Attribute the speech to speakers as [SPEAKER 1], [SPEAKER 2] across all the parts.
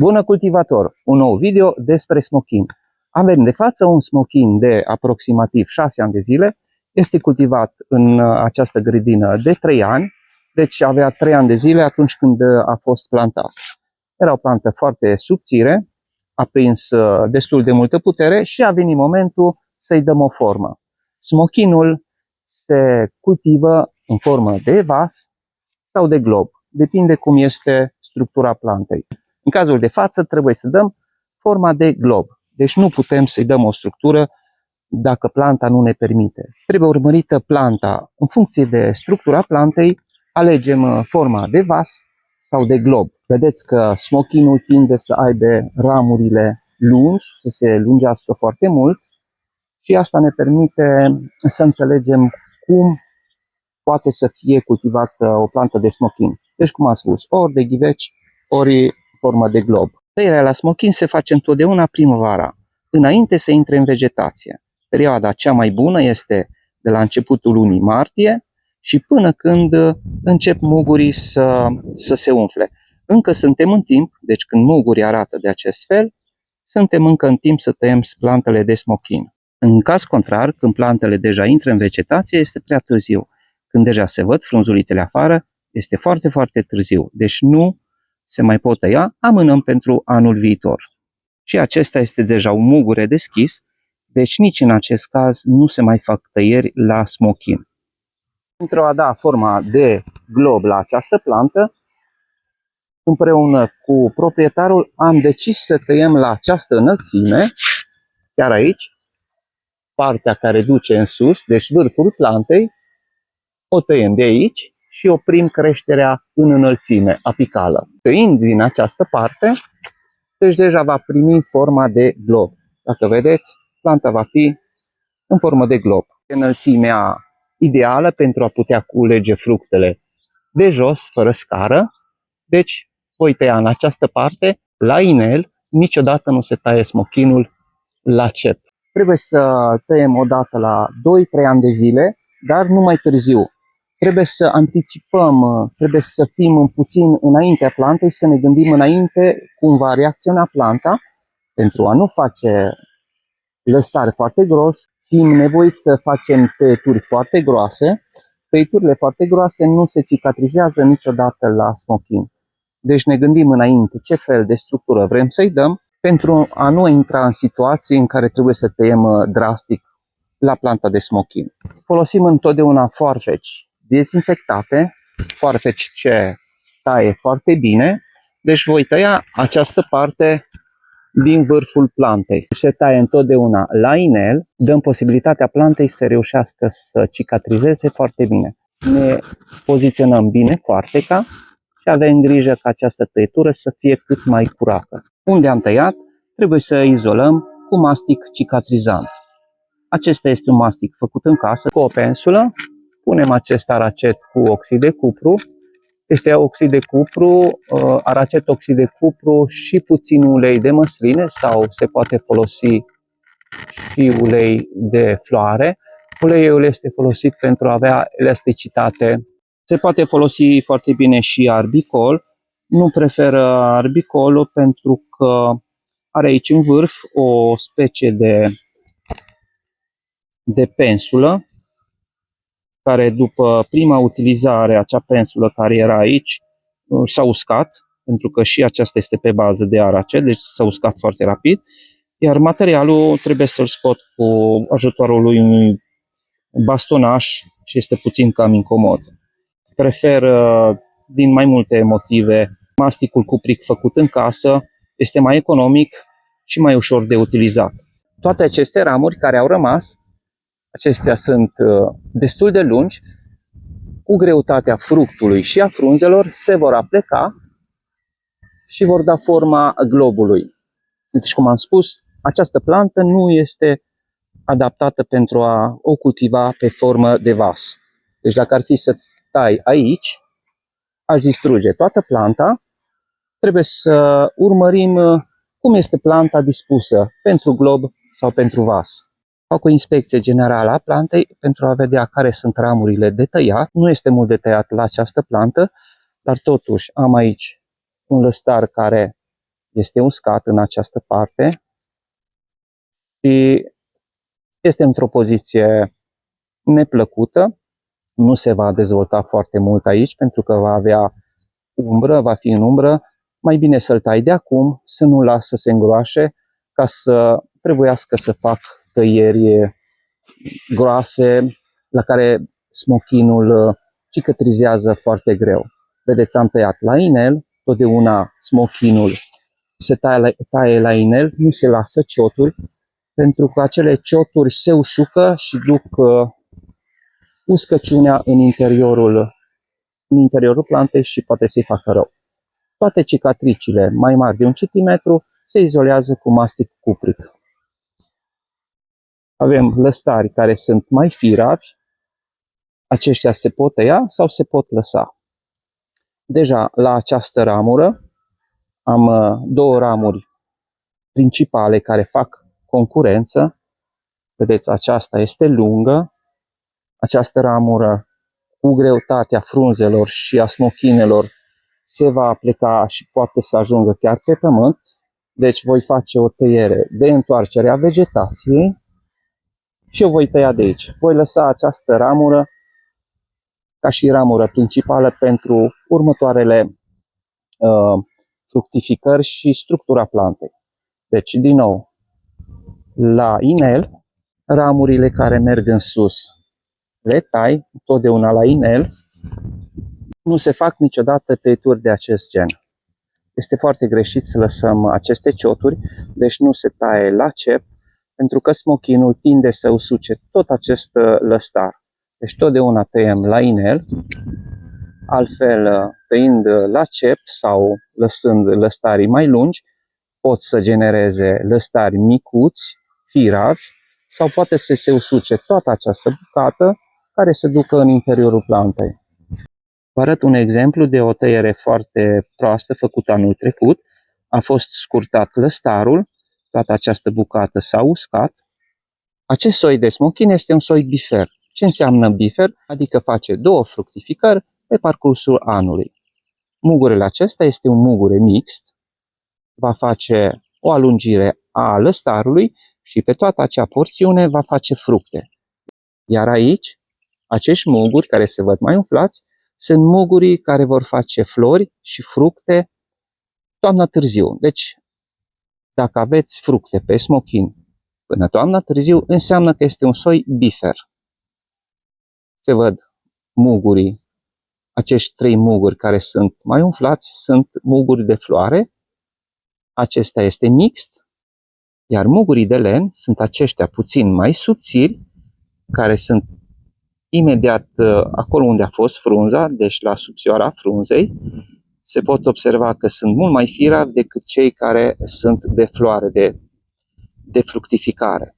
[SPEAKER 1] Bună cultivator! Un nou video despre smochin. Avem de față un smochin de aproximativ 6 ani de zile. Este cultivat în această grădină de 3 ani, deci avea 3 ani de zile atunci când a fost plantat. Era o plantă foarte subțire, a prins destul de multă putere și a venit momentul să-i dăm o formă. Smochinul se cultivă în formă de vas sau de glob. Depinde cum este structura plantei. În cazul de față trebuie să dăm forma de glob. Deci nu putem să-i dăm o structură dacă planta nu ne permite. Trebuie urmărită planta. În funcție de structura plantei, alegem forma de vas sau de glob. Vedeți că smochinul tinde să aibă ramurile lungi, să se lungească foarte mult și asta ne permite să înțelegem cum poate să fie cultivată o plantă de smochin. Deci, cum am spus, ori de ghiveci, ori formă de glob. Tăierea la smochin se face întotdeauna primăvara, înainte să intre în vegetație. Perioada cea mai bună este de la începutul lunii martie și până când încep mugurii să se umfle. Încă suntem în timp, deci când mugurii arată de acest fel, suntem încă în timp să tăiem plantele de smochin. În caz contrar, când plantele deja intră în vegetație, este prea târziu. Când deja se văd frunzulițele afară, este foarte, foarte târziu. Deci nu se mai pot tăia, amânăm pentru anul viitor. Și acesta este deja un mugure deschis, deci nici în acest caz nu se mai fac tăieri la smochin. Pentru a da forma de glob la această plantă, împreună cu proprietarul am decis să tăiem la această înălțime, chiar aici, partea care duce în sus, deci vârful plantei, o tăiem de aici și oprim creșterea în înălțime apicală. Tăind din această parte, deci deja va primi forma de glob. Dacă vedeți, planta va fi în formă de glob. Înălțimea ideală pentru a putea culege fructele de jos, fără scară. Deci voi tăia în această parte, la inel, niciodată nu se taie smochinul la cep. Trebuie să tăiem odată la 2-3 ani de zile, dar nu mai târziu. Trebuie să anticipăm, trebuie să fim puțin înaintea plantei, să ne gândim înainte cum va reacționa planta pentru a nu face lăstare foarte gros, fim nevoiți să facem tăieturi foarte groase. Tăieturile foarte groase nu se cicatrizează niciodată la smochin. Deci ne gândim înainte ce fel de structură vrem să-i dăm pentru a nu intra în situații în care trebuie să tăiem drastic la planta de smochin. Folosim întotdeauna foarfeci dezinfectate, foarfeci ce taie foarte bine, deci voi tăia această parte din vârful plantei. Se taie întotdeauna la inel, dăm posibilitatea plantei să reușească să cicatrizeze foarte bine. Ne poziționăm bine foarfeca și avem grijă ca această tăietură să fie cât mai curată. Unde am tăiat, trebuie să izolăm cu mastic cicatrizant. Acesta este un mastic făcut în casă cu o pensulă. Punem acest aracet cu oxid de cupru. Este oxid de cupru, aracet oxid de cupru și puțin ulei de măsline sau se poate folosi și ulei de floare. Uleiul este folosit pentru a avea elasticitate. Se poate folosi foarte bine și arbicol. Nu prefer arbicolul pentru că are aici în vârf o specie de pensulă, care după prima utilizare, acea pensulă care era aici, s-a uscat, pentru că și aceasta este pe bază de aracet, deci s-a uscat foarte rapid, iar materialul trebuie să-l scot cu ajutorul unui bastonaș și este puțin cam incomod. Prefer, din mai multe motive, masticul cupric făcut în casă, este mai economic și mai ușor de utilizat. Toate aceste ramuri care au rămas, acestea sunt destul de lungi, cu greutatea fructului și a frunzelor se vor apleca și vor da forma globului. Deci, cum am spus, această plantă nu este adaptată pentru a o cultiva pe formă de vas. Deci dacă ar fi să tai aici, aș distruge toată planta. Trebuie să urmărim cum este planta dispusă pentru glob sau pentru vas. Fac o inspecție generală a plantei pentru a vedea care sunt ramurile de tăiat. Nu este mult de tăiat la această plantă, dar totuși am aici un lăstar care este uscat în această parte și este într-o poziție neplăcută. Nu se va dezvolta foarte mult aici pentru că va avea umbră, va fi în umbră. Mai bine să-l tai de acum, să nu lasă să se îngroașe, ca să trebuiască să fac tăieri groase, la care smochinul cicatrizează foarte greu. Vedeți, am tăiat la inel, totdeauna smochinul se taie la inel, nu se lasă cioturi, pentru că acele cioturi se usucă și duc uscăciunea în interiorul plantei și poate să-i facă rău. Toate cicatricile mai mari de 1 cm se izolează cu mastic cupric. Avem lăstari care sunt mai firavi, aceștia se pot tăia sau se pot lăsa. Deja la această ramură am 2 ramuri principale care fac concurență. Vedeți, aceasta este lungă, această ramură cu greutatea frunzelor și a smochinelor se va pleca și poate să ajungă chiar pe pământ. Deci voi face o tăiere de întoarcere a vegetației și eu voi tăia de aici. Voi lăsa această ramură ca și ramură principală pentru următoarele fructificări și structura plantei. Deci, din nou, la inel, ramurile care merg în sus le tai, totdeauna la inel. Nu se fac niciodată tăieturi de acest gen. Este foarte greșit să lăsăm aceste cioturi, deci nu se taie la cep, pentru că smochinul tinde să usuce tot acest lăstar. Deci totdeauna tăiem la inel, altfel tăind la cep sau lăsând lăstarii mai lungi, pot să genereze lăstari micuți, firavi, sau poate să se usuce toată această bucată care se ducă în interiorul plantei. Vă arăt un exemplu de o tăiere foarte proastă făcută anul trecut. A fost scurtat lăstarul, toată această bucată s-a uscat. Acest soi de smochin este un soi bifer. Ce înseamnă bifer? Adică face 2 fructificări pe parcursul anului. Mugurele acesta este un mugure mixt, va face o alungire a lăstarului și pe toată acea porțiune va face fructe. Iar aici, acești muguri care se văd mai umflați, sunt mugurii care vor face flori și fructe toamna târziu. Deci, dacă aveți fructe pe smochin până toamna târziu, înseamnă că este un soi bifer. Se văd mugurii, acești 3 muguri care sunt mai umflați, sunt muguri de floare. Acesta este mixt, iar mugurii de len sunt aceștia puțin mai subțiri, care sunt imediat acolo unde a fost frunza, deci la subțioara frunzei. Se pot observa că sunt mult mai firavi decât cei care sunt de floare, de fructificare.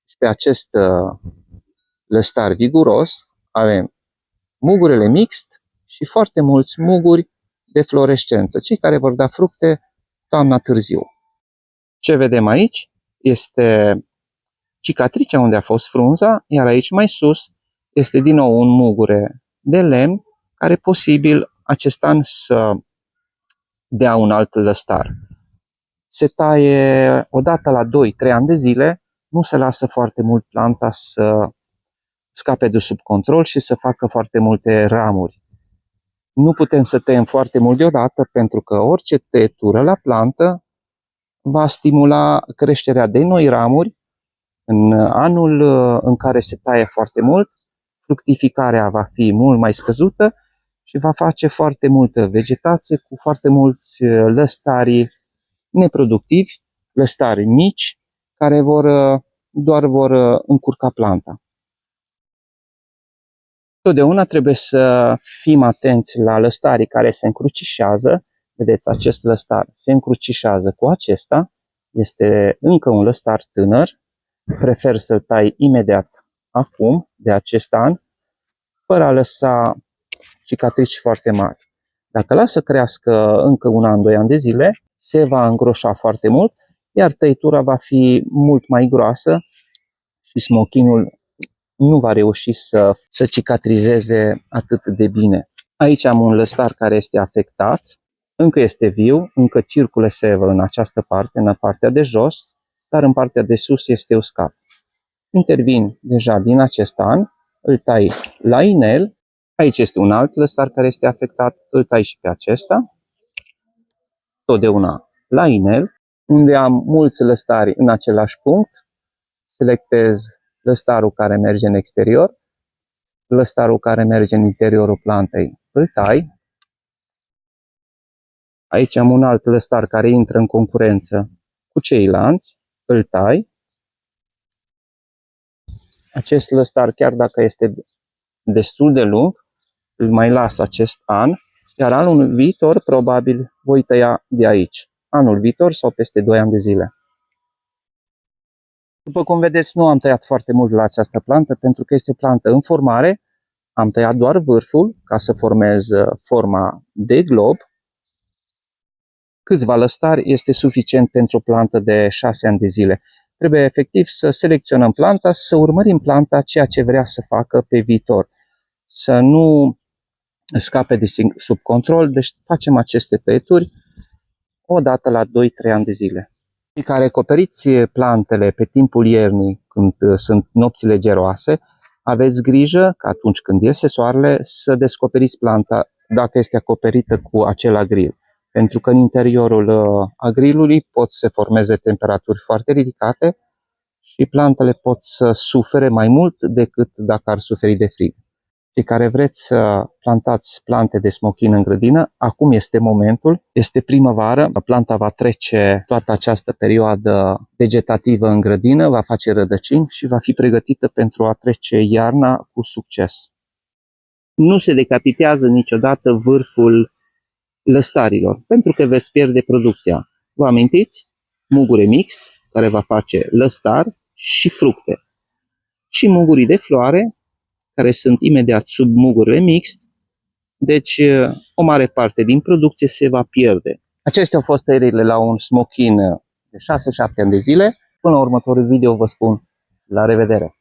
[SPEAKER 1] Și pe acest lăstar viguros avem mugurile mixt și foarte mulți muguri de florescență, cei care vor da fructe toamna târziu. Ce vedem aici este cicatricea unde a fost frunza, iar aici mai sus este din nou un mugure de lemn care posibil acest an să dea un alt lăstar. Se taie odată la 2-3 ani de zile, nu se lasă foarte mult planta să scape de sub control și să facă foarte multe ramuri. Nu putem să tăiem foarte mult deodată pentru că orice tăietură la plantă va stimula creșterea de noi ramuri. În anul în care se taie foarte mult, fructificarea va fi mult mai scăzută și va face foarte multă vegetație cu foarte mulți lăstari neproductivi, lăstari mici, care doar vor încurca planta. Totdeauna trebuie să fim atenți la lăstarii care se încrucișează. Vedeți, acest lăstar se încrucișează cu acesta. Este încă un lăstar tânăr. Prefer să-l tai imediat acum, de acest an, fără a lăsa cicatrici foarte mari. Dacă lasă să crească încă 1 an, 2 ani de zile, se va îngroșa foarte mult, iar tăitura va fi mult mai groasă și smochinul nu va reuși să cicatrizeze atât de bine. Aici am un lăstar care este afectat. Încă este viu, încă circulă sevă în această parte, în partea de jos, dar în partea de sus este uscat. Intervin deja din acest an, îl tai la inel, aici este un alt lăstar care este afectat, îl tai și pe acesta, totdeauna la inel, unde am mulți lăstari în același punct, selectez lăstarul care merge în exterior, lăstarul care merge în interiorul plantei, îl tai. Aici am un alt lăstar care intră în concurență cu ceilalți, îl tai. Acest lăstar, chiar dacă este destul de lung, îl mai las acest an, iar anul viitor probabil voi tăia de aici. Anul viitor sau peste 2 ani de zile. După cum vedeți, nu am tăiat foarte mult la această plantă, pentru că este o plantă în formare. Am tăiat doar vârful ca să formez forma de glob. Câțiva lăstari este suficient pentru o plantă de 6 ani de zile. Trebuie efectiv să selecționăm planta, să urmărim planta ceea ce vrea să facă pe viitor. Să nu scape de sub control, deci facem aceste tăieturi o dată la 2-3 ani de zile. Cei care acoperiți plantele pe timpul iernii, când sunt nopțile geroase, aveți grijă că atunci când iese soarele să descoperiți planta dacă este acoperită cu acel agril. Pentru că în interiorul agrilului pot să se formeze temperaturi foarte ridicate și plantele pot să sufere mai mult decât dacă ar suferi de frig. Cei care vreți să plantați plante de smochin în grădină, acum este momentul, este primăvară, planta va trece toată această perioadă vegetativă în grădină, va face rădăcini și va fi pregătită pentru a trece iarna cu succes. Nu se decapitează niciodată vârful lăstarilor, pentru că veți pierde producția. Vă amintiți? Mugure mixt, care va face lăstar și fructe. Și mugurii de floare, care sunt imediat sub mugurile mixt, deci o mare parte din producție se va pierde. Acestea au fost tăierile la un smochin de 6-7 ani de zile. Până la următorul video vă spun la revedere!